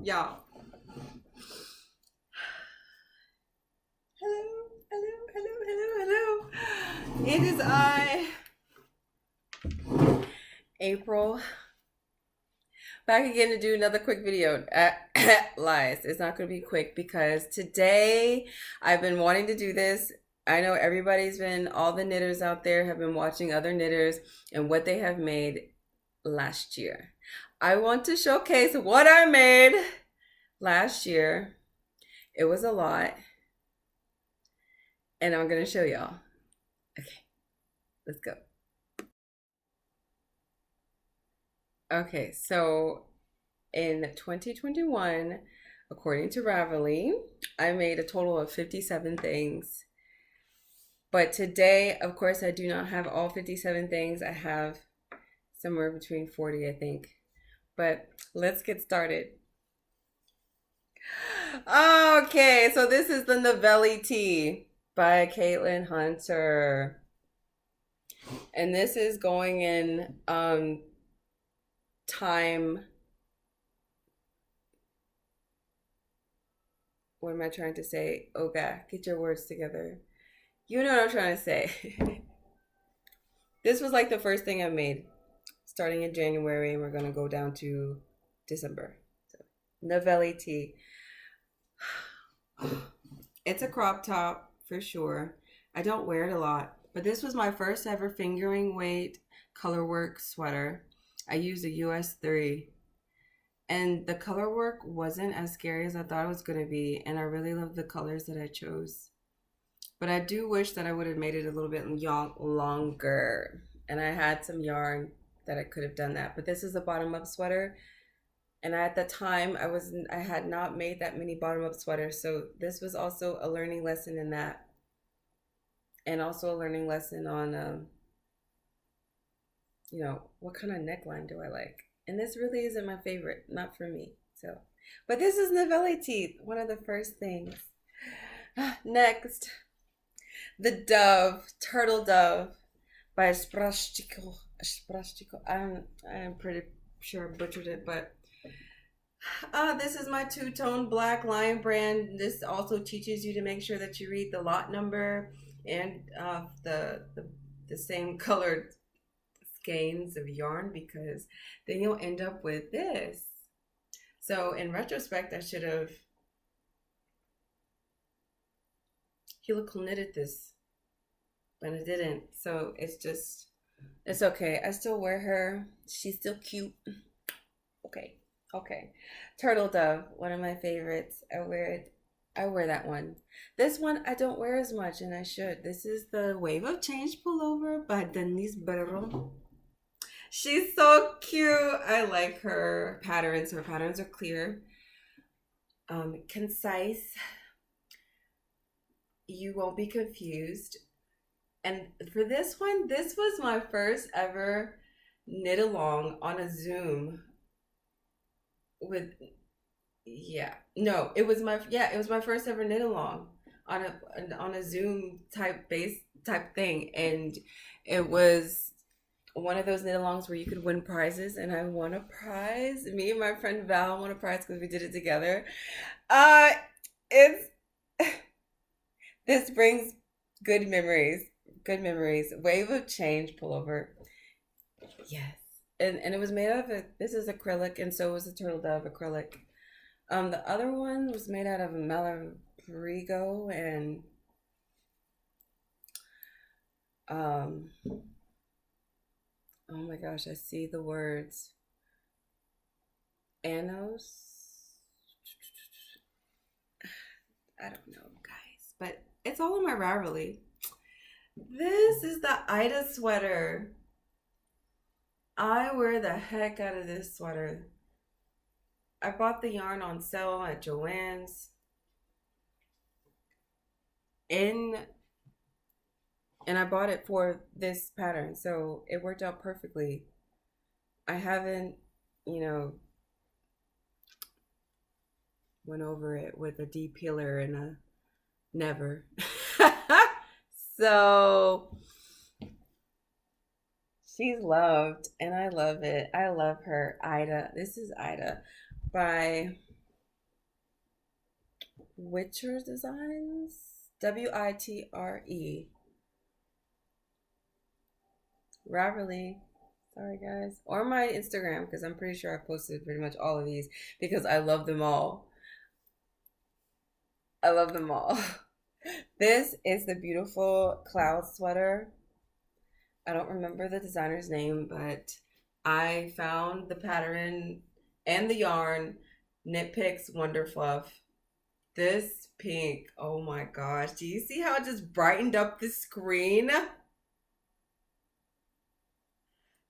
Y'all. Hello, hello, hello, hello, hello. It is April, back again to do another quick video. Lies. It's not going to be quick because today I've been wanting to do this. I know all the knitters out there have been watching other knitters and what they have made last year. I want to showcase what I made last year. It was a lot, and I'm going to show y'all. Okay, let's go. Okay, so in 2021, according to Ravelry, I made a total of 57 things. But today, of course, I do not have all 57 things. I have somewhere between 40, I think. But let's get started. Okay, so this is the Novelli Tea by Caitlin Hunter. And this is going in time. What am I trying to say? Oh God, get your words together. You know what I'm trying to say. This was like the first thing I made starting in January, and we're gonna go down to December. So, Novelli Tea. It's a crop top for sure. I don't wear it a lot, but this was my first ever fingering weight Colorwork sweater. I used a US 3, and the color work wasn't as scary as I thought it was going to be, and I really love the colors that I chose. But I do wish that I would have made it a little bit longer, and I had some yarn that I could have done that. But this is a bottom up sweater, and at the time I had not made that many bottom up sweaters, so this was also a learning lesson in that, and also a learning lesson on what kind of neckline do I like. And this really isn't my favorite, not for me. So, but this is Novelli Tea, one of the first things. Next, the Dove, Turtle Dove by Sprashchiko. I'm pretty sure I butchered it, but this is my two-tone black lion brand. This also teaches you to make sure that you read the lot number and the same colored skeins of yarn, because then you'll end up with this. So in retrospect, I should have helical knitted this, but I didn't. So it's okay. I still wear her. She's still cute. Okay. Turtle Dove, one of my favorites. I wear that one. This one I don't wear as much, and I should. This is the Wave of Change pullover by Denise Berro. She's so cute. I like her patterns. Her patterns are clear, concise. You won't be confused. And for this one, this was my first ever knit along on a Zoom with it was my first ever knit along on a Zoom type thing, and it was one of those knit alongs where you could win prizes, and I won a prize. Me and my friend Val won a prize because we did it together. It's this brings good memories. Good memories. Wave of Change pullover. Yes. And it was made out of this is acrylic, and so was the Turtle Dove acrylic. The other one was made out of Malabrigo and oh my gosh, I see the words. Anos. I don't know, guys, but it's all in my Ravelry. This is the Ida sweater. I wear the heck out of this sweater. I bought the yarn on sale at Joann's. And I bought it for this pattern, so it worked out perfectly. I haven't, went over it with a depeeler and a never. So she's loved, and I love it. I love her. Ida. This is Ida. by Witcher Designs. Witre. Ravelry. Sorry, guys. Or my Instagram, because I'm pretty sure I posted pretty much all of these because I love them all. I love them all. This is the beautiful cloud sweater. I don't remember the designer's name, but I found the pattern and the yarn. Knit Picks Wonder Fluff. This pink, oh my gosh. Do you see how it just brightened up the screen?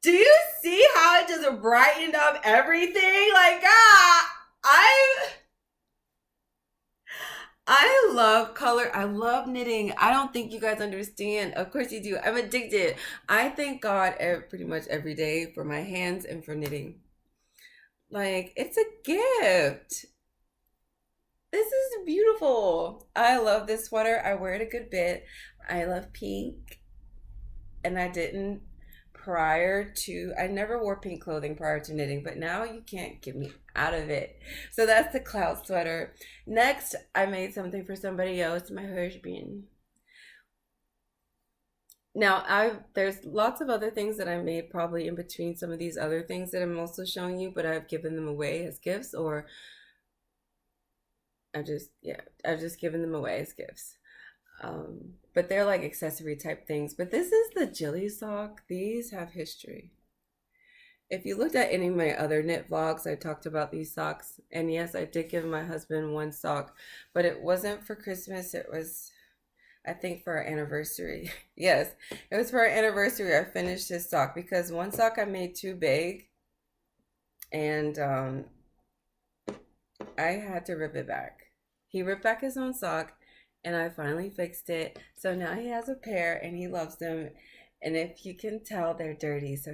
Do you see how it just brightened up everything? Like, I love color. I love knitting. I don't think you guys understand. Of course you do. I'm addicted. I thank God pretty much every day for my hands and for knitting. Like, it's a gift. This is beautiful. I love this sweater. I wear it a good bit. I love pink. And I never wore pink clothing prior to knitting, but now you can't get me out of it. So that's the cloud sweater. Next, I made something for somebody else, my husband. Now, there's lots of other things that I made probably in between some of these other things that I'm also showing you, but I've given them away as gifts, or I've just given them away as gifts. But they're like accessory type things. But this is the Jilly sock. These have history. If you looked at any of my other knit vlogs, I talked about these socks. And yes, I did give my husband one sock, but it wasn't for Christmas. It was, I think, for our anniversary. Yes, it was for our anniversary. I finished his sock because one sock I made too big, and I had to rip it back. He ripped back his own sock, and I finally fixed it. So now he has a pair, and he loves them. And if you can tell, they're dirty, so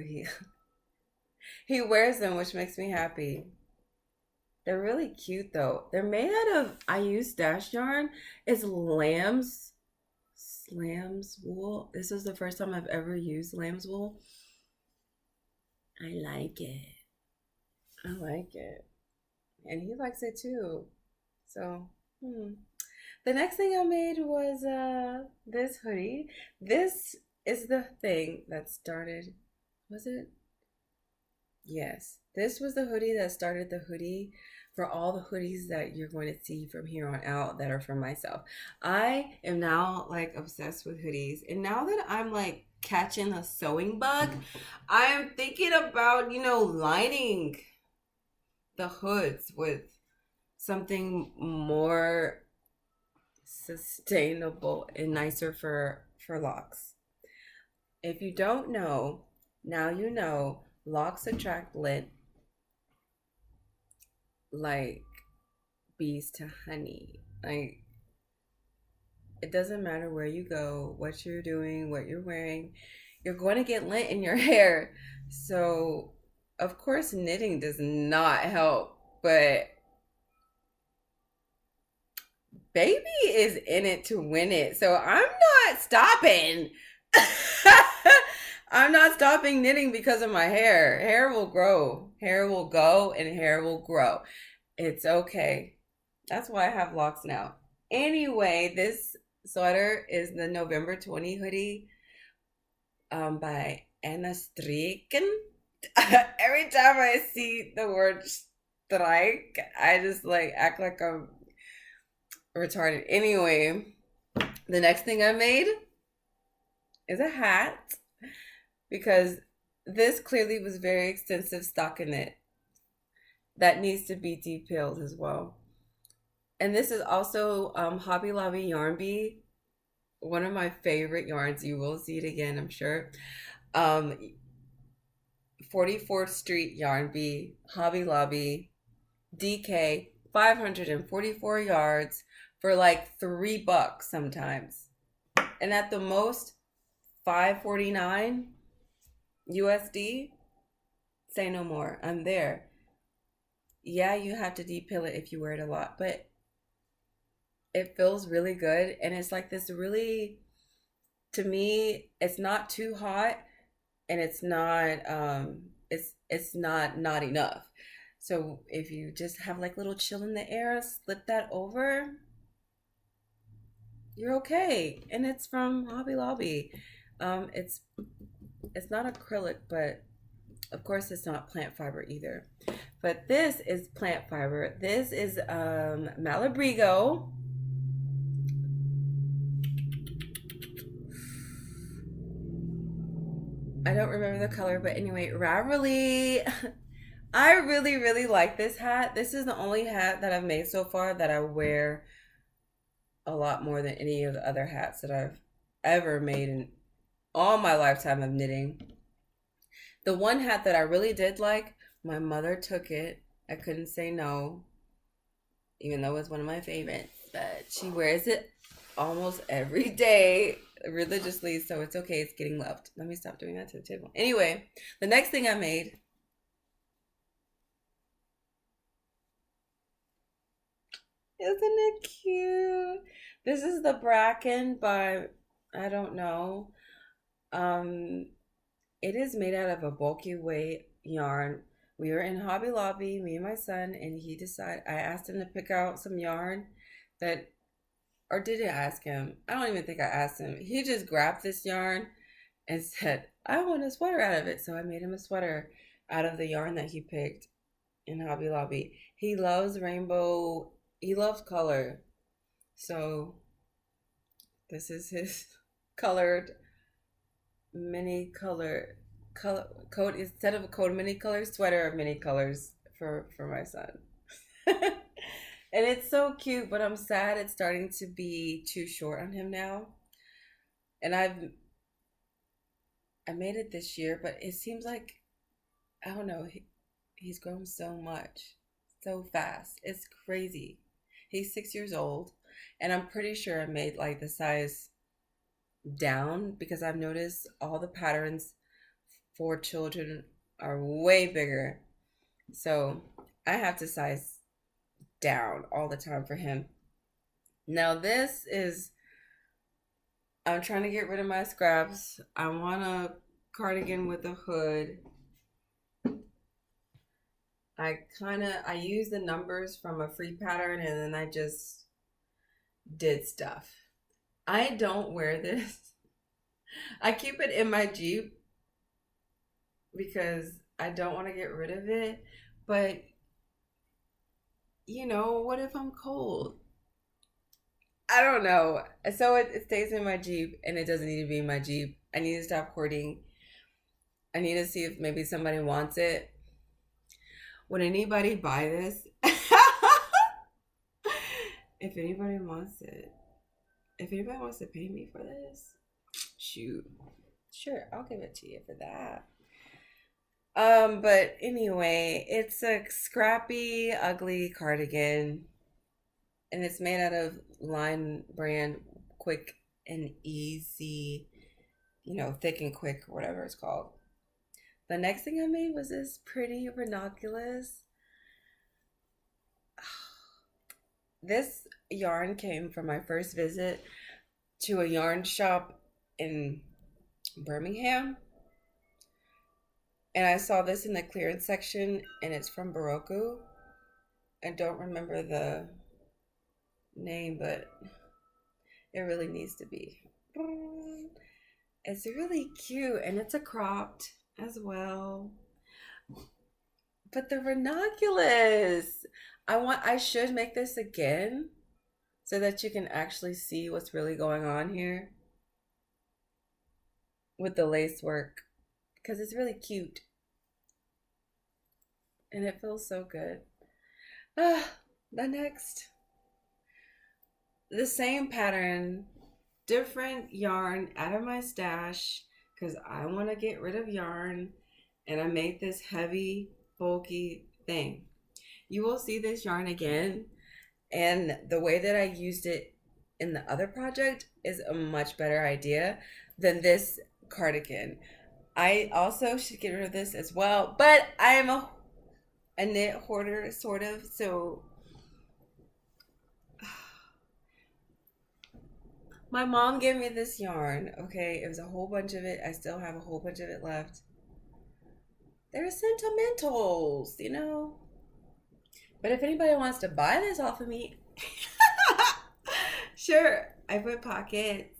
he wears them, which makes me happy. They're really cute though. They're made out of, I use stash yarn. It's lamb's wool. This is the first time I've ever used lamb's wool. I like it. I like it. And he likes it too. So, the next thing I made was this hoodie. This is the thing that started, was it? Yes. This was the hoodie that started the hoodie for all the hoodies that you're going to see from here on out that are for myself. I am now like obsessed with hoodies. And now that I'm like catching a sewing bug, I'm thinking about, lining the hoods with something more sustainable and nicer for locks. If you don't know, now you know. Locks attract lint like bees to honey. Like, it doesn't matter where you go, what you're doing, what you're wearing, you're going to get lint in your hair. So, of course, knitting does not help, but baby is in it to win it. So, I'm not stopping. I'm not stopping knitting because of my hair. Hair will grow. Hair will go and hair will grow. It's okay. That's why I have locks now. Anyway, this sweater is the November 20 hoodie by Anna Striken. Every time I see the word strike, I just like act like I'm retarded. Anyway, the next thing I made is a hat, because this clearly was very extensive stockinette that needs to be detailed as well. And this is also Hobby Lobby Yarn Bee, one of my favorite yarns. You will see it again, I'm sure. 44th Street Yarn Bee, Hobby Lobby, DK, 544 yards for like $3 sometimes. And at the most, $5.49 USD. Say no more. I'm there. Yeah, you have to depil it if you wear it a lot, but it feels really good. And it's like this really, to me, it's not too hot, and it's not not enough. So if you just have like little chill in the air, slip that over, you're okay. And it's from Hobby Lobby. It's not acrylic, but of course it's not plant fiber either. But this is plant fiber. This is Malabrigo. I don't remember the color, but anyway, Ravelry. I really, really like this hat. This is the only hat that I've made so far that I wear a lot more than any of the other hats that I've ever made in all my lifetime of knitting. The one hat that I really did like, my mother took it. I couldn't say no, even though it was one of my favorites. But she wears it almost every day religiously, so it's okay. It's getting loved. Let me stop doing that to the table. Anyway, the next thing I made. Isn't it cute? This is the Bracken by, I don't know. Um, it is made out of a bulky weight yarn. We were in Hobby Lobby, me and my son, and I asked him to pick out some yarn that, or did I ask him? I don't even think I asked him. He just grabbed this yarn and said, I want a sweater out of it. So I made him a sweater out of the yarn that he picked in Hobby Lobby. He loves rainbow, he loves color. So this is his colored mini color coat, instead of a coat of many colors, sweater of many colors for my son. And it's so cute, but I'm sad it's starting to be too short on him now. And I made it this year, but it seems like, I don't know, he's grown so much, so fast. It's crazy. He's 6 years old, and I'm pretty sure I made like the size down because I've noticed all the patterns for children are way bigger. So I have to size down all the time for him. Now this is, I'm trying to get rid of my scraps. I want a cardigan with a hood. I use the numbers from a free pattern and then I just did stuff. I don't wear this. I keep it in my Jeep because I don't want to get rid of it. But, you know, what if I'm cold? I don't know. So it stays in my Jeep and it doesn't need to be in my Jeep. I need to stop hoarding. I need to see if maybe somebody wants it. Would anybody buy this? If anybody wants it. If anybody wants to pay me for this, shoot. Sure, I'll give it to you for that. But anyway, it's a scrappy, ugly cardigan. And it's made out of Line brand Quick and Easy, you know, Thick and Quick, or whatever it's called. The next thing I made was this pretty ranunculus. This yarn came from my first visit to a yarn shop in Birmingham. And I saw this in the clearance section, and it's from Baroku. I don't remember the name, but it really needs to be. It's really cute, and it's a cropped as well. But the ranunculus, I should make this again so that you can actually see what's really going on here with the lace work, because it's really cute and it feels so good. The same pattern, different yarn out of my stash because I want to get rid of yarn, and I made this heavy, bulky thing. You will see this yarn again, and the way that I used it in the other project is a much better idea than this cardigan. I also should get rid of this as well, but I am a knit hoarder, sort of, so my mom gave me this yarn, okay? It was a whole bunch of it. I still have a whole bunch of it left. They're sentimentals, you know? But if anybody wants to buy this off of me, sure. I put pockets.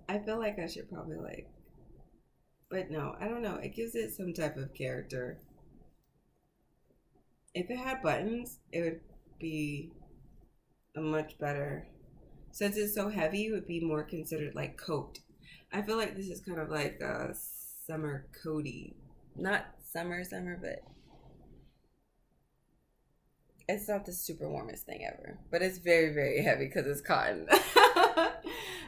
I feel like I should probably like, but no, I don't know. It gives it some type of character. If it had buttons, it would be a much better. Since it's so heavy, it would be more considered like coat. I feel like this is kind of like a summer coaty. Not summer, but it's not the super warmest thing ever. But it's very, very heavy because it's cotton.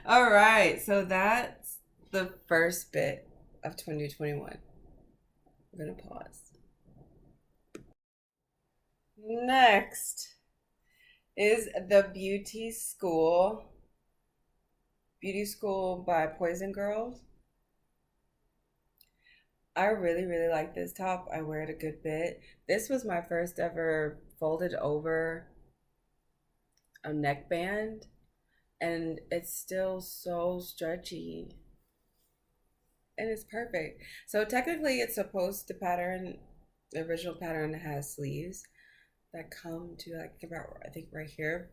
All right, so that's the first bit of 2021. We're gonna pause. Next is the Beauty School by Poison Girls. I really, really like this top. I wear it a good bit. This was my first ever folded over a neckband, and it's still so stretchy. And it's perfect. So technically it's supposed to pattern, the original pattern has sleeves that come to like about I think right here.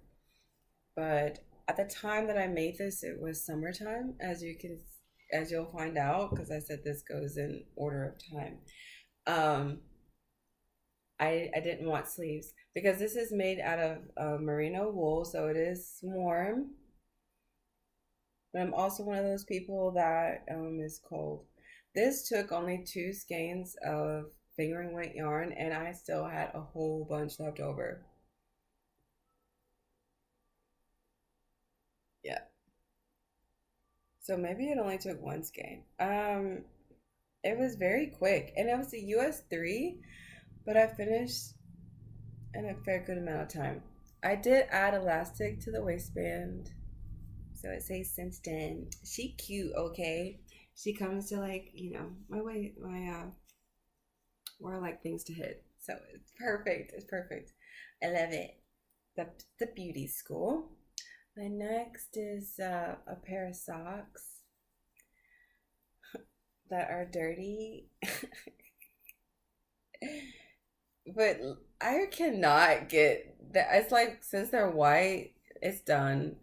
But at the time that I made this, it was summertime, as you'll find out, because I said this goes in order of time. Um, I didn't want sleeves because this is made out of merino wool, so it is warm. But I'm also one of those people that is cold. This took only 2 skeins of fingering weight yarn, and I still had a whole bunch left over. Yeah. So maybe it only took 1 skein. It was very quick, and it was a US 3, but I finished in a fair good amount of time. I did add elastic to the waistband, so it says Simpson. She cute, okay. She comes to like my way where I like things to hit. So it's perfect. It's perfect. I love it. The beauty school. My next is a pair of socks that are dirty. But I cannot get that. It's like since they're white, it's done.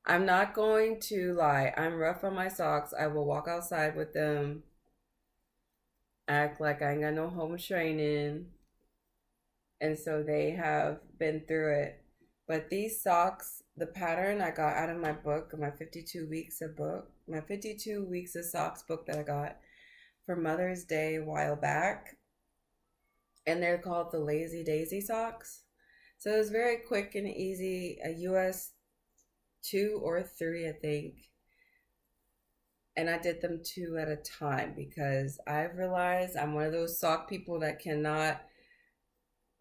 I'm not going to lie. I'm rough on my socks. I will walk outside with them, act like I ain't got no home training. And so they have been through it. But these socks, the pattern I got out of my book, my 52 weeks of socks book that I got for Mother's Day a while back. And they're called the Lazy Daisy socks. So it was very quick and easy, a US 2 or 3, I think. And I did them 2 at a time because I've realized I'm one of those sock people that cannot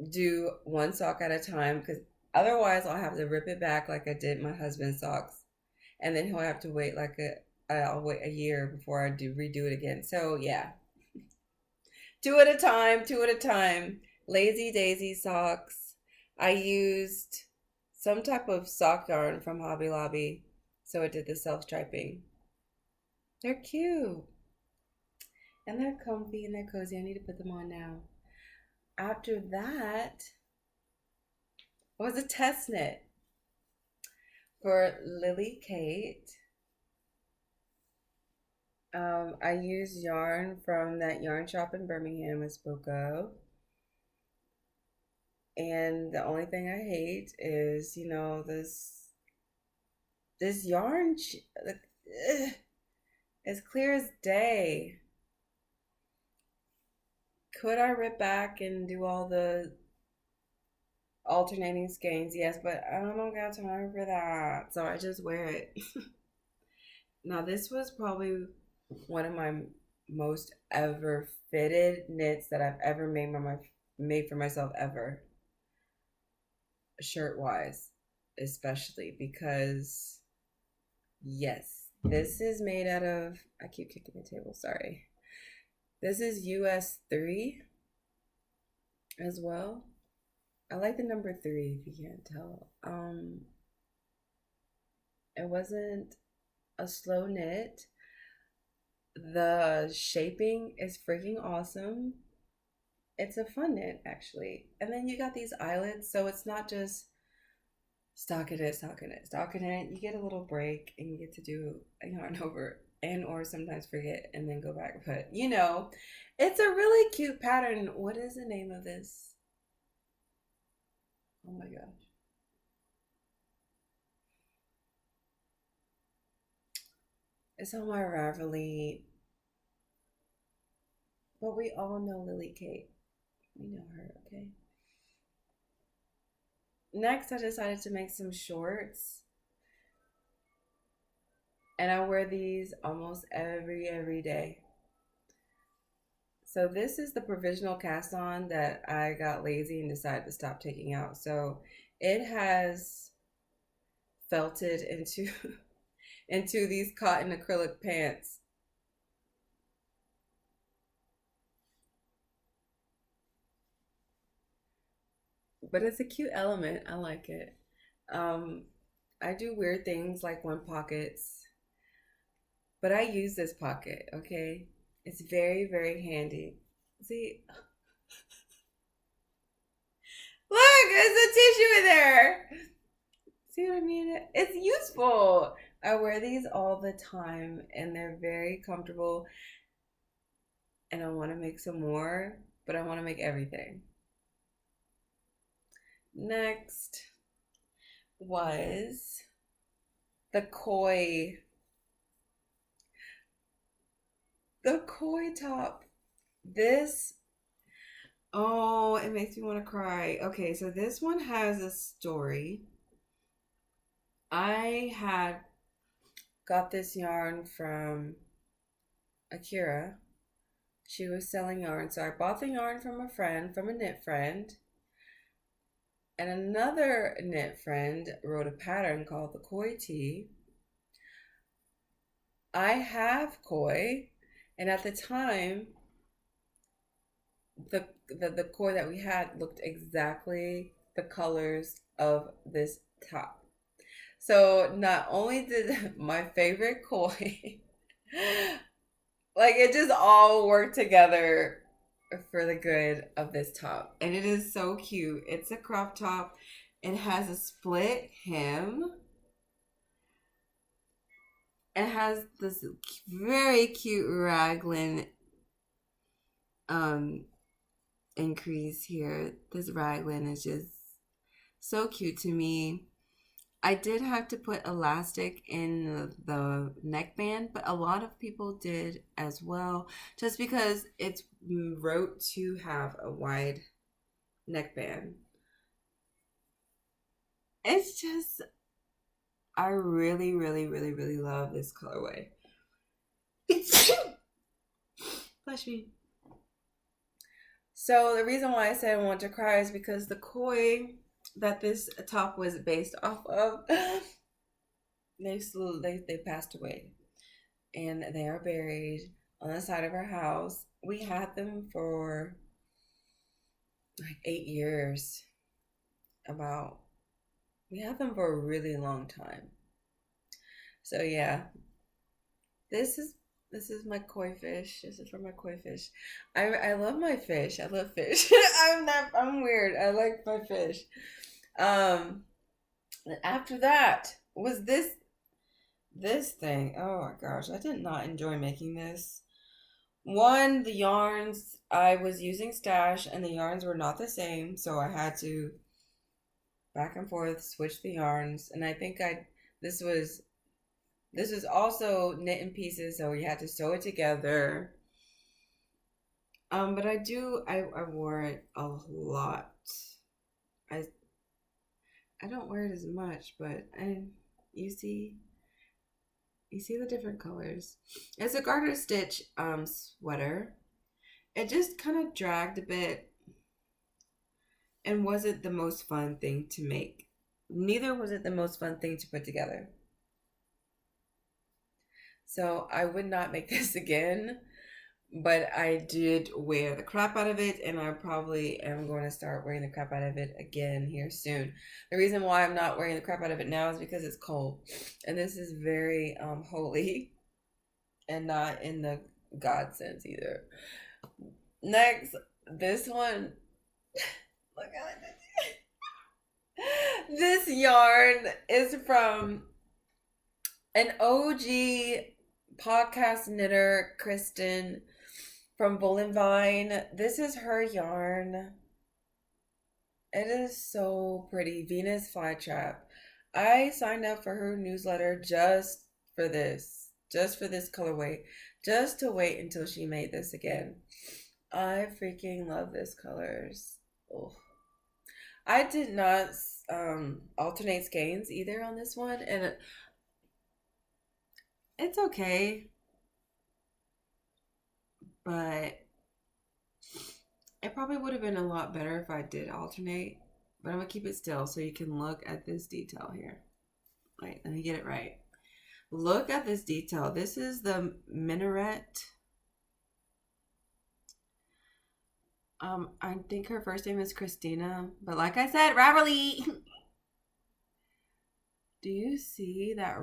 do 1 sock at a time because otherwise I'll have to rip it back like I did my husband's socks. And then he'll have to wait I'll wait a year before I redo it again. So yeah, 2 at a time, 2 at a time. Lazy Daisy socks. I used some type of sock yarn from Hobby Lobby, so it did the self-striping. They're cute. And they're comfy and they're cozy. I need to put them on now. After that was a test knit for Lily Kate. I used yarn from that yarn shop in Birmingham I spoke of. And the only thing I hate is, this yarn, as clear as day. Could I rip back and do all the alternating skeins? Yes, but I don't got time for that. So I just wear it. Now, this was probably one of my most ever fitted knits that I've ever made for myself ever. Shirt wise, especially because, yes, this is made out of, I keep kicking the table, sorry. This is US 3 as well. I like the number 3 if you can't tell. It wasn't a slow knit. The shaping is freaking awesome. It's a fun knit actually. And then you got these eyelets, so it's not just stockinette, stockinette, stockinette. You get a little break and you get to do a yarn over and or sometimes forget and then go back. But it's a really cute pattern. What is the name of this? Oh my gosh. It's on my Ravelry, but we all know Lily Kate. We know her, okay? Next, I decided to make some shorts, and I wear these almost every day. So this is the provisional cast on that I got lazy and decided to stop taking out. So it has felted into into these cotton acrylic pants. But it's a cute element. I like it. Um, I do weird things like one pockets, but I use this pocket, okay? It's very handy. See, look, there's a tissue in there. See what I mean? It's useful. I wear these all the time and they're very comfortable. And I want to make some more, but I want to make everything. Next was the koi top. This, oh, it makes me want to cry. Okay, so this one has a story. I had got this yarn from Akira. She was selling yarn, so I bought the yarn from a friend, from a knit friend. And another knit friend wrote a pattern called the koi tee. I have koi, and at the time, the koi that we had looked exactly the colors of this top. So not only did my favorite koi, like it just all worked together for the good of this top. And it is so cute. It's a crop top. It has a split hem. It has this very cute raglan increase here. This raglan is just so cute to me. I did have to put elastic in the neckband, but a lot of people did as well, just because it's wrote to have a wide neckband. It's just, I really love this colorway. Bless me. So the reason why I said I want to cry is because the koi that this top was based off of, they passed away, and they are buried on the side of our house. We had them for like 8 years. About we had them for a really long time. So yeah, this is this is my koi fish. This is for my koi fish. I love my fish. I love fish. I'm weird. I like my fish. Um, after that was this thing. Oh my gosh, I did not enjoy making this. One, the yarns, I was using stash and the yarns were not the same, so I had to back and forth switch the yarns. And I think I this was this was also knit in pieces, so you had to sew it together. But I wore it a lot. I I don't wear it as much, but you see you see the different colors. It's a garter stitch sweater. It just kind of dragged a bit and wasn't the most fun thing to make. Neither was it the most fun thing to put together. So I would not make this again, but I did wear the crap out of it, and I probably am going to start wearing the crap out of it again here soon. The reason why I'm not wearing the crap out of it now is because it's cold, and this is very holy, and not in the God sense either. Next, This one, look at it. This yarn is from an OG podcast knitter, Kristen from Bull and Vine. This is her yarn. It is so pretty. Venus Flytrap. I signed up for her newsletter just for this colorway, just to wait until she made this again. I freaking love this colors. Oh. I did not alternate skeins either on this one, and it's okay, but it probably would have been a lot better if I did alternate. But I'm gonna keep it still so you can look at this detail here. Wait, let me get it right. Look at this detail. This is the minaret. I think her first name is Christina, but like I said, Raverly. Do you see that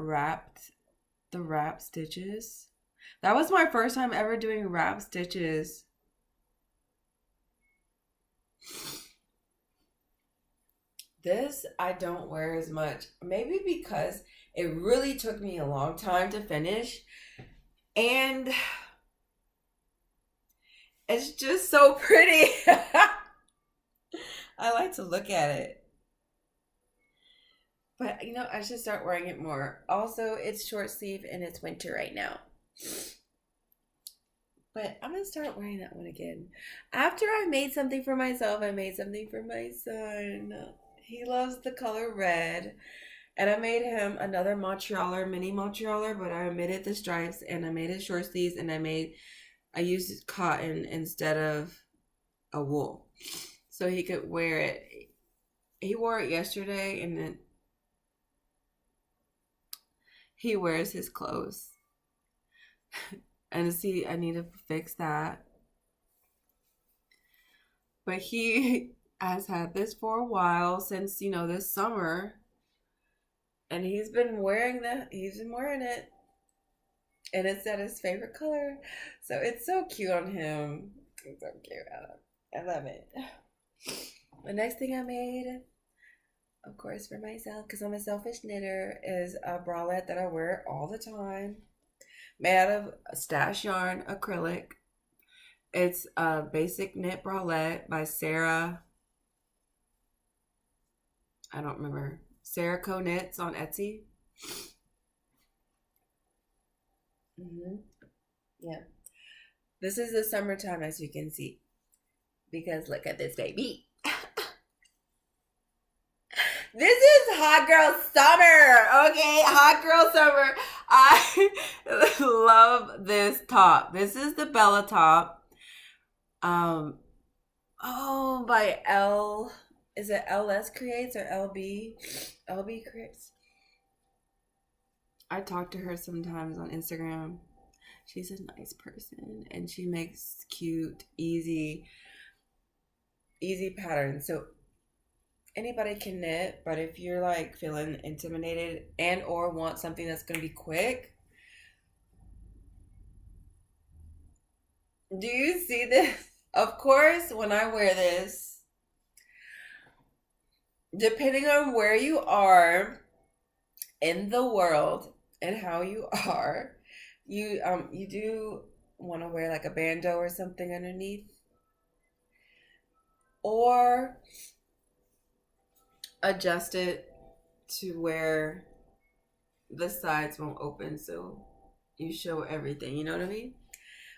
the wrap stitches? That was my first time ever doing wrap stitches. This I don't wear as much. Maybe because it really took me a long time to finish. And it's just so pretty. I like to look at it. But you know, I should start wearing it more. Also, it's short sleeve and it's winter right now. But I'm gonna start wearing that one again. After I made something for myself, I made something for my son. He loves the color red. And I made him another Montrealer, mini Montrealer, but I omitted the stripes and I made it short sleeves and I used cotton instead of a wool. So he could wear it. He wore it yesterday and then he wears his clothes. And see, I need to fix that. But he has had this for a while since, you know, this summer. And he's been wearing it. And it's at his favorite color. So it's so cute on him. It's so cute. I love it. The next thing I made, of course, for myself, because I'm a selfish knitter, is a bralette that I wear all the time. Made out of stash yarn acrylic. It's a basic knit bralette by Sarah. I don't remember. Sarah Co Knits on Etsy. Yeah. This is the summertime, as you can see. Because look at this baby. This is hot girl summer. Okay, hot girl summer. I love this top. This is the Bella top. By L. Is it LS Creates or LB? LB Creates. I talk to her sometimes on Instagram. She's a nice person and she makes cute, easy patterns. So anybody can knit, but if you're like feeling intimidated and or want something that's going to be quick, do you see this? Of course, when I wear this, depending on where you are in the world and how you are, you do want to wear like a bandeau or something underneath, or adjust it to where the sides won't open so you show everything, you know what I mean?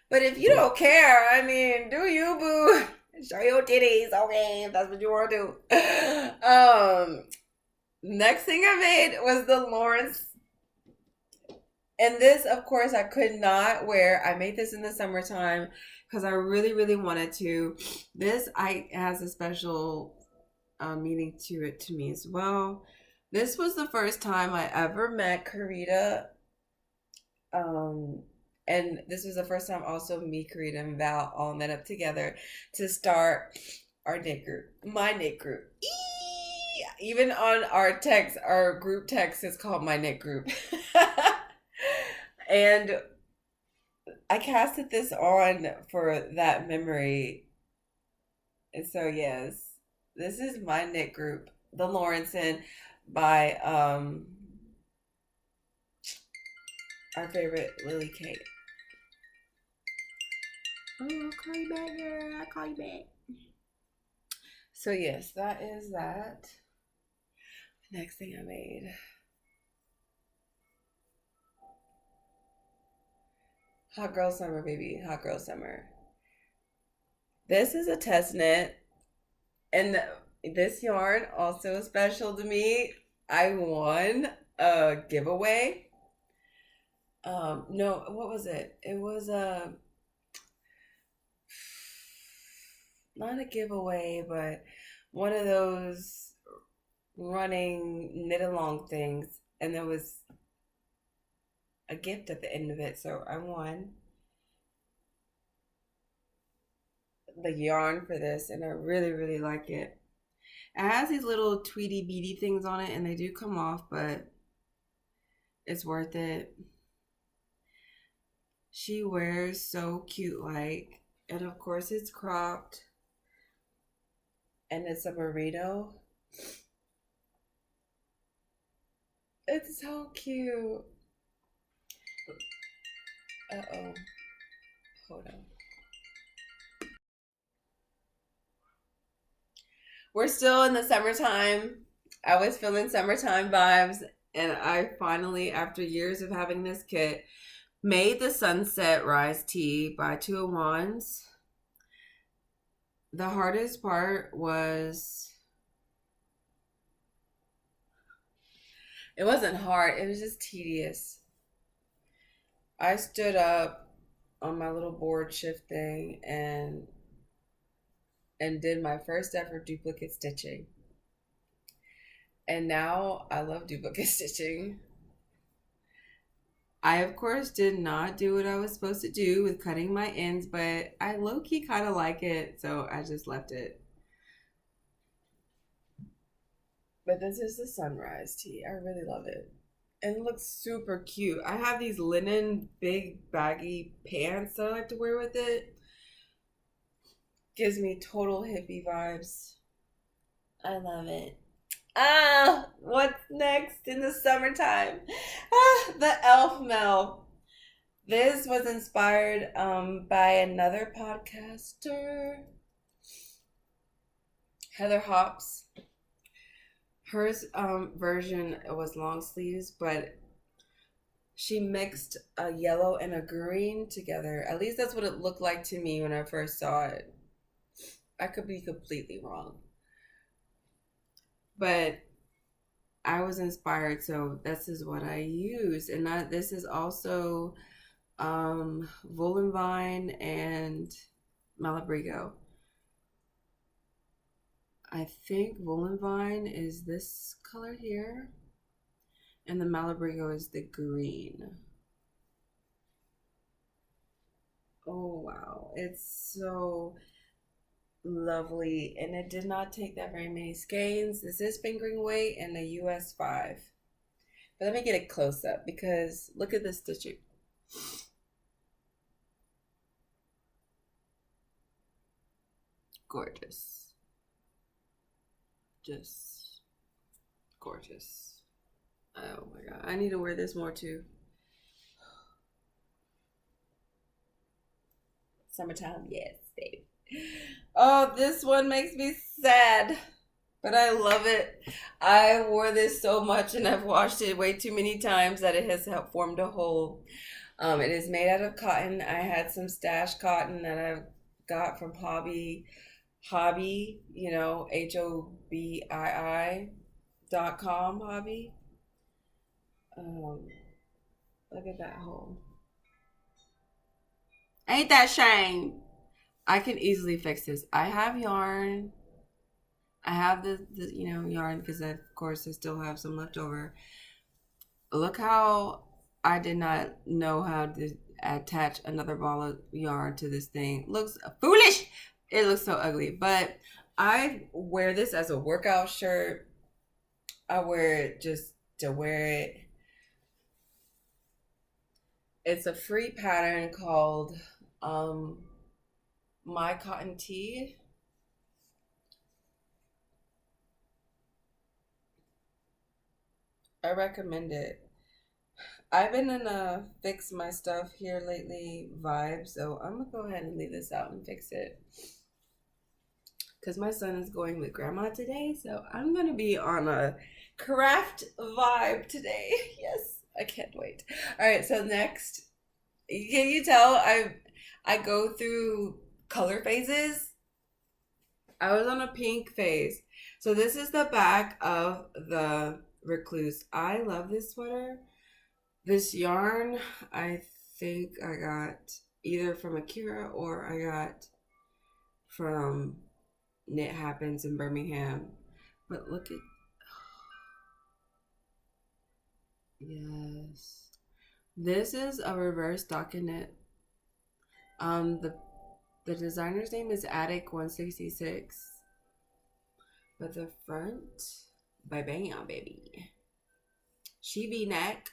But if you don't care, I mean, do you, boo? Show your titties, okay, if that's what you want to do. Next thing I made was the Lawrence. And this, of course, I could not wear. I made this in the summertime because I really, really wanted to. This has a special meaning to me as well. This was the first time I ever met Karita. And this was the first time also me, Karita, and Val all met up together to start our knit group. My knit group. Even on our group text is called My Knit Group. And I casted this on for that memory And so yes, this is my knit group, the Lawrenson by our favorite Lily Kate. Oh, I'll call you back, girl. I'll call you back. So yes, that is that. Next thing I made. Hot girl summer, baby. Hot girl summer. This is a test knit. And this yarn also special to me. I won a giveaway. No, what was it? It was a not a giveaway, but one of those running knit along things, and there was a gift at the end of it. So I won the yarn for this, and I really, really like it. It has these little tweety beady things on it, and they do come off, but it's worth it. She wears so cute, like, and of course it's cropped, and it's a merino. It's so cute. Uh-oh. Hold on. We're still in the summertime. I was feeling summertime vibes, and I finally, after years of having this kit, made the Sunset Rise Tee by Two of Wands. The hardest part was, it wasn't hard, it was just tedious. I stood up on my little board shift thing and did my first ever duplicate stitching. And now I love duplicate stitching. I, of course, did not do what I was supposed to do with cutting my ends, but I low-key kind of like it, so I just left it. But this is the Sunrise Tee. I really love it. And it looks super cute. I have these linen big baggy pants that I like to wear with it. Gives me total hippie vibes. I love it. Ah, what's next in the summertime? Ah, the elf mail. This was inspired by another podcaster, Heather Hops. Hers version was long sleeves, but she mixed a yellow and a green together. At least that's what it looked like to me when I first saw it. I could be completely wrong. But I was inspired, so this is what I use. And this is also Vine and Malabrigo. I think Vine is this color here, and the Malabrigo is the green. Oh wow, it's so lovely, and it did not take that very many skeins. This is fingering weight and a US 5. But let me get a close up because look at the stitching. Gorgeous. Just gorgeous. Oh my god, I need to wear this more too. Summertime, yes, babe. Oh, this one makes me sad, but I love it. I wore this so much and I've washed it way too many times that it has formed a hole. It is made out of cotton. I had some stash cotton that I got from Hobby, you know, HOBII.com, Hobby. Look at that hole. Ain't that shame? I can easily fix this. I have yarn. I have the yarn because of course I still have some left over. Look how I did not know how to attach another ball of yarn to this thing. Looks foolish. It looks so ugly, but I wear this as a workout shirt. I wear it just to wear it. It's a free pattern called My Cotton Tee. I recommend it. I've been in a fix my stuff here lately vibe, so I'm gonna go ahead and leave this out and fix it. Because my son is going with grandma today, so I'm gonna be on a craft vibe today. Yes, I can't wait. All right, so next, can you tell I go through color phases? I was on a pink phase. So this is the back of the recluse. I love this sweater. This yarn, I think I got either from Akira or I got from Knit Happens in Birmingham. But look at, yes. This is a reverse stockinette. The designer's name is Attic 166. But the front, by bam, baby. She V-neck.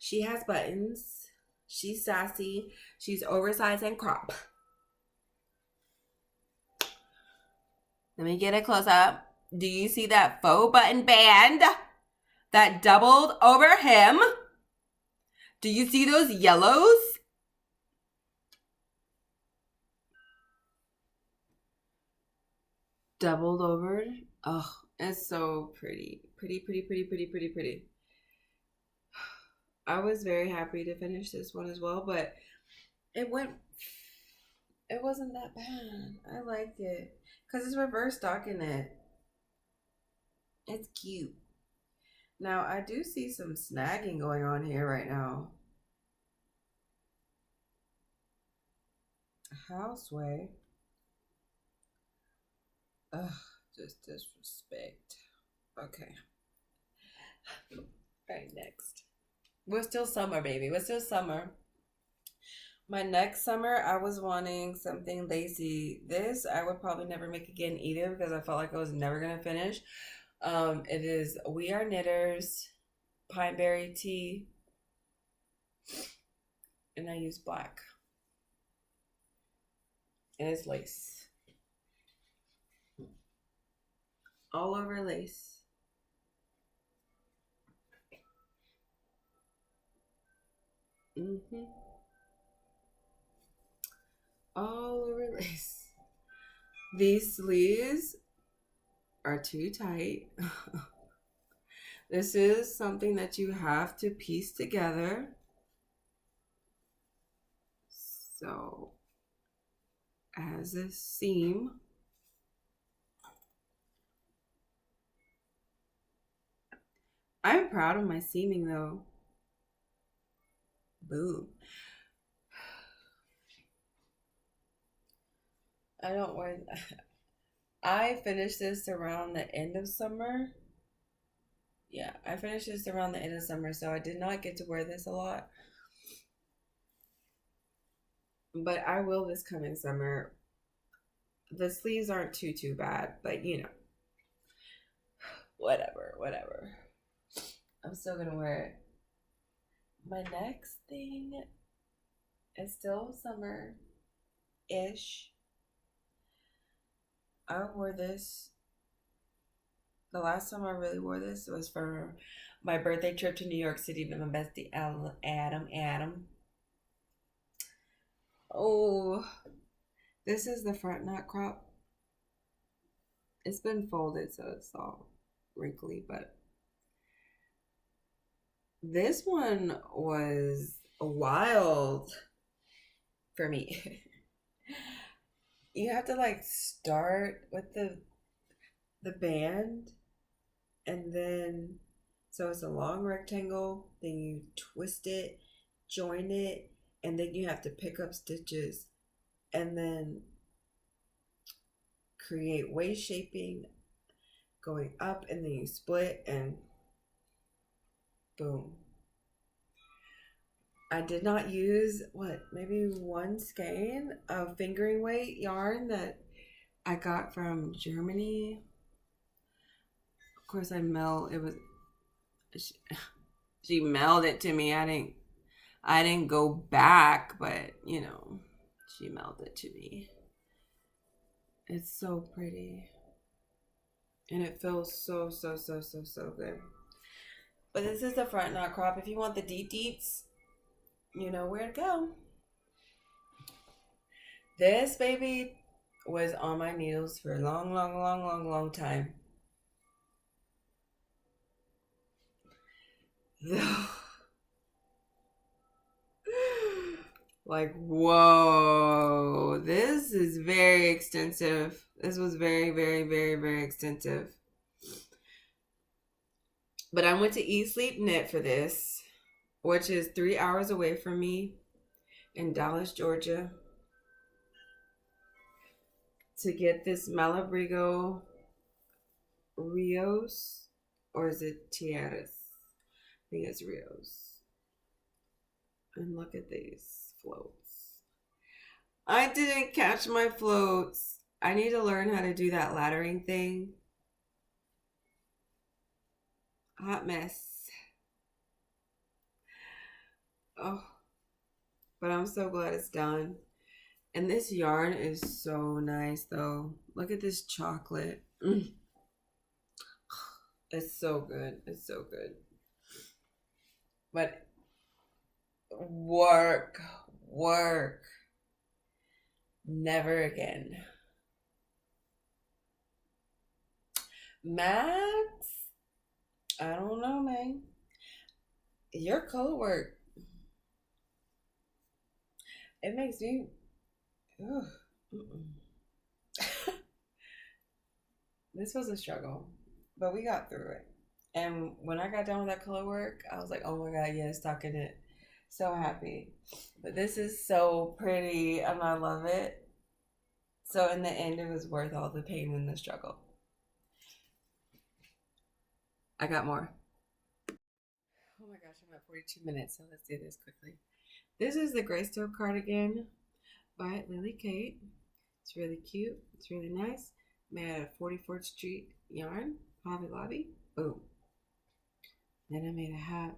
She has buttons. She's sassy. She's oversized and crop. Let me get a close up. Do you see that faux button band that doubled over him? Do you see those yellows? Doubled over. Oh, it's so pretty. Pretty, pretty, pretty, pretty, pretty, pretty. I was very happy to finish this one as well, but it wasn't that bad. I liked it. Because it's reverse stockinette. It's cute. Now, I do see some snagging going on here right now. Houseway. Ugh, just disrespect. Okay. All right, next. We're still summer, baby. We're still summer. My next summer, I was wanting something lacy. This I would probably never make again either because I felt like I was never gonna finish. It is We Are Knitters Pine Berry Tea, and I use black. And it's lace, all over lace. All over lace. These sleeves are too tight. This is something that you have to piece together. So, as a seam. I'm proud of my seaming though. Boom. I don't wear. I finished this around the end of summer. Yeah, I finished this around the end of summer, so I did not get to wear this a lot. But I will this coming summer. The sleeves aren't too bad, but you know, whatever. I'm still gonna wear it. My next thing is still summer-ish. I wore this. The last time I really wore this was for my birthday trip to New York City with my bestie Adam. Oh, this is the front knot crop. It's been folded, so it's all wrinkly, but this one was wild for me. You have to like start with the band, and then so it's a long rectangle, then you twist it, join it, and then you have to pick up stitches and then create waist shaping going up, and then you split and boom. I did not use maybe one skein of fingering weight yarn that I got from Germany. Of course, I mailed it. She mailed it to me. I didn't go back, but you know, she mailed it to me. It's so pretty, and it feels so good. But this is the front knot crop. If you want the deep deeps, you know where to go. This baby was on my needles for a long, long, long, long, long time. Like, whoa, this is very extensive. This was very, very, very, very extensive. But I went to Eat Sleep Knit for this, which is 3 hours away from me in Dallas, Georgia, to get this Malabrigo Rios, or is it Tierras? I think it's Rios. And look at these floats. I didn't catch my floats. I need to learn how to do that laddering thing. Hot mess. Oh, but I'm so glad it's done. And this yarn is so nice though. Look at this chocolate. It's so good. It's so good. But work, work. Never again. Max, I don't know, man. Your color work, it makes me. Ugh, this was a struggle, but we got through it. And when I got done with that color work, I was like, oh my God, yes, talking it. So happy. But this is so pretty and I love it. So in the end, it was worth all the pain and the struggle. I got more. Oh my gosh, I'm at 42 minutes, so let's do this quickly. This is the Greystoke cardigan by Lily Kate. It's really cute. It's really nice. Made out of 44th Street yarn. Hobby Lobby. Boom. Then I made a hat.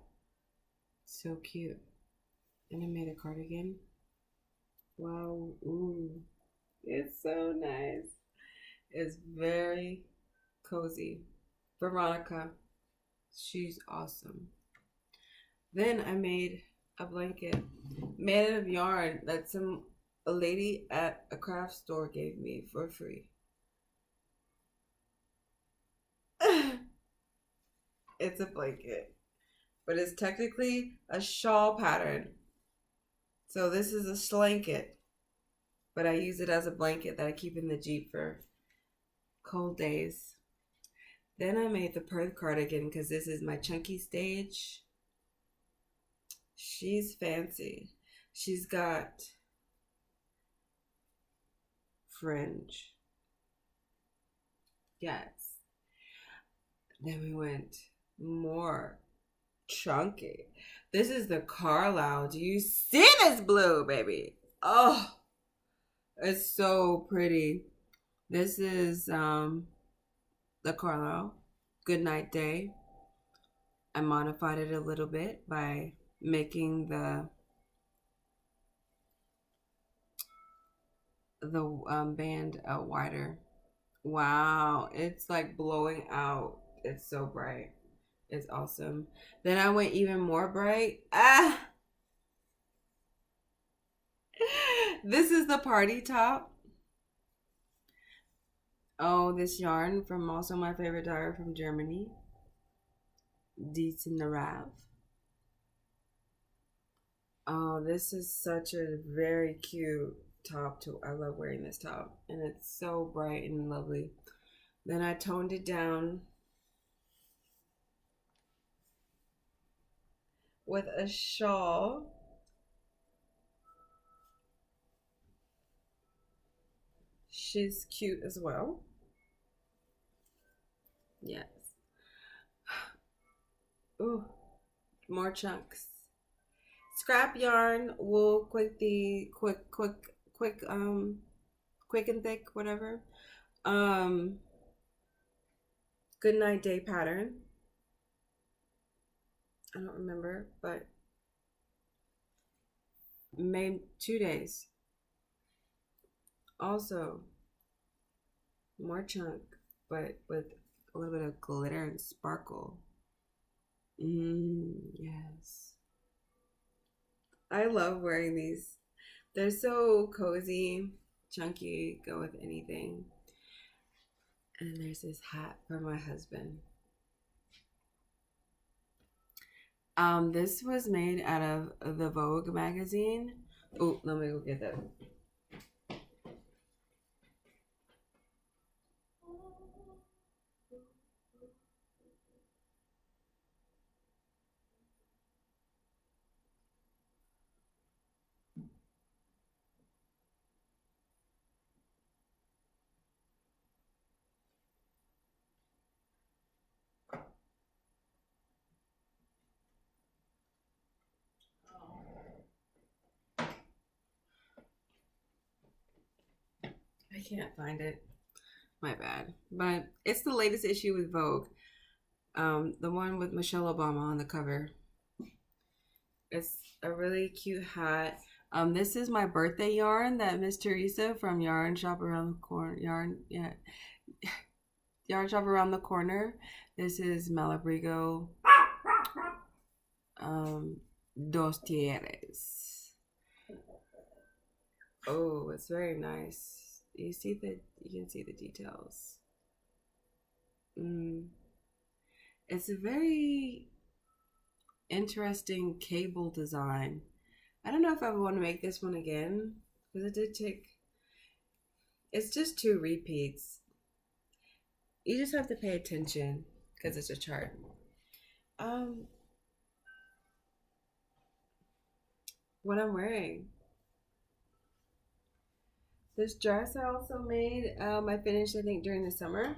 So cute. And I made a cardigan. Wow. Ooh. It's so nice. It's very cozy. Veronica. She's awesome. Then I made a blanket made out of yarn that a lady at a craft store gave me for free. It's a blanket, but it's technically a shawl pattern. So this is a slanket, but I use it as a blanket that I keep in the Jeep for cold days. Then I made the Perth cardigan because this is my chunky stage. She's fancy. She's got fringe. Yes. Then we went more chunky. This is the Carlisle. Do you see this blue, baby? Oh, it's so pretty. This is the Carlisle Good Night Day. I modified it a little bit by making the band wider. Wow, it's like blowing out. It's so bright. It's awesome. Then I went even more bright. This is the party top. Oh, this yarn from also my favorite dyer from Germany. Rav. Oh, this is such a very cute top to I love wearing this top and it's so bright and lovely. Then I toned it down with a shawl. She's cute as well. Yes. Ooh, more chunks. Scrap yarn, wool, quick and thick, whatever. Good Night Day pattern. I don't remember, but made 2 days. Also, more chunk, but with a little bit of glitter and sparkle. Yes. I love wearing these. They're so cozy, chunky, go with anything. And there's this hat for my husband. This was made out of the Vogue magazine. Oh, let me go get that. I can't find it. My bad. But it's the latest issue with Vogue. The one with Michelle Obama on the cover. It's a really cute hat. This is my birthday yarn that Miss Teresa from Yarn Shop Around the Corner. Yarn Shop Around the Corner. This is Malabrigo Dos Tierras. Oh, it's very nice. You can see the details. It's a very interesting cable design. I don't know if I want to make this one again because it did take. It's just 2 repeats. You just have to pay attention because it's a chart. What I'm wearing. This dress I also made. I finished I think during the summer.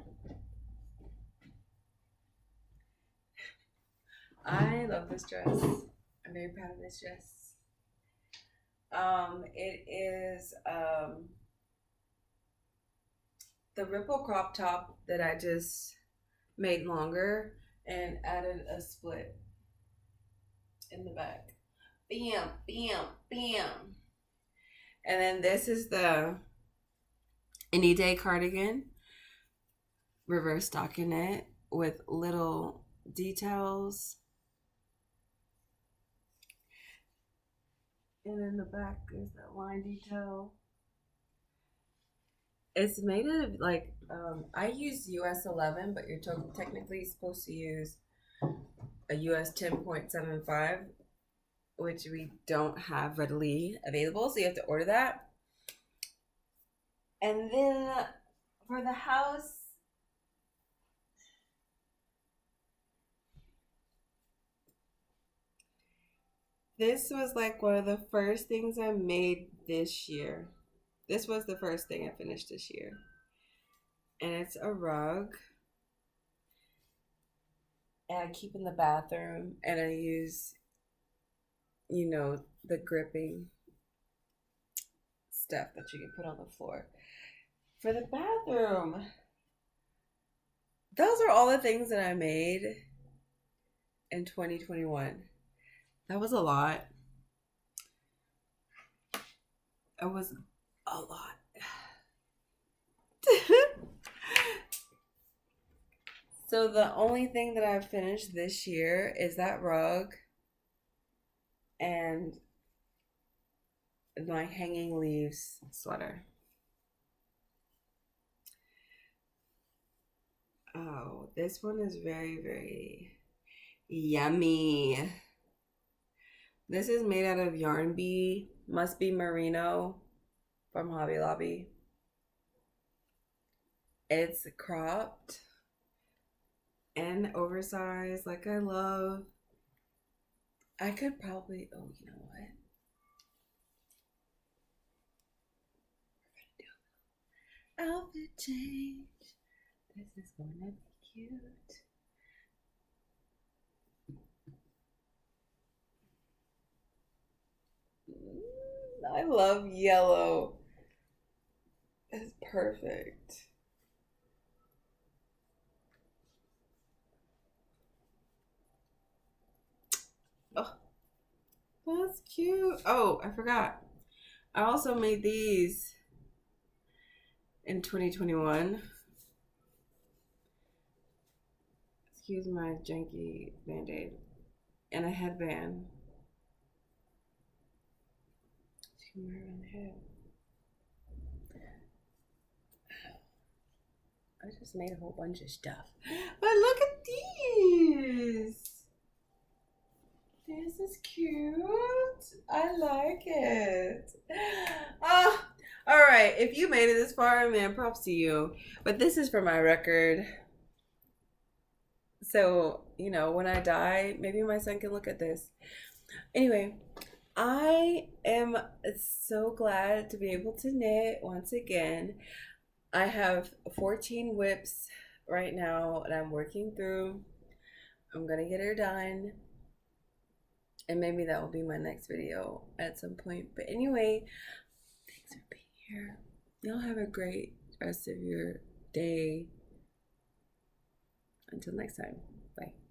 I love this dress. I'm very proud of this dress. It is the ripple crop top that I just made longer and added a split in the back. Bam, bam, bam. And then this is the Any Day cardigan, reverse stockinette with little details. And in the back is that line detail. It's made out of like, I use US 11, but you're technically supposed to use a US 10.75, which we don't have readily available. So you have to order that. And then for the house, this was like one of the first things I made this year. This was the first thing I finished this year. And it's a rug. And I keep in the bathroom and I use, the gripping stuff that you can put on the floor. For the bathroom, those are all the things that I made in 2021. That was a lot. It was a lot. So the only thing that I've finished this year is that rug and my hanging leaves sweater. Oh, this one is very, very yummy. This is made out of Yarn Bee, Must Be Merino from Hobby Lobby. It's cropped and oversized like I love. I could probably, oh, you know what? We're gonna do outfit change. This is gonna be cute. I love yellow. It's perfect. Oh, that's cute. Oh, I forgot. I also made these in 2021. Excuse my janky band-aid. and a headband. Around the head. I just made a whole bunch of stuff. But look at these. This is cute. I like it. Ah, all right. If you made it this far, man, props to you. But this is for my record. So, you know, when I die, maybe my son can look at this. Anyway, I am so glad to be able to knit once again. I have 14 whips right now and I'm working through. I'm gonna get her done. And maybe that will be my next video at some point. But anyway, thanks for being here. Y'all have a great rest of your day. Until next time. Bye.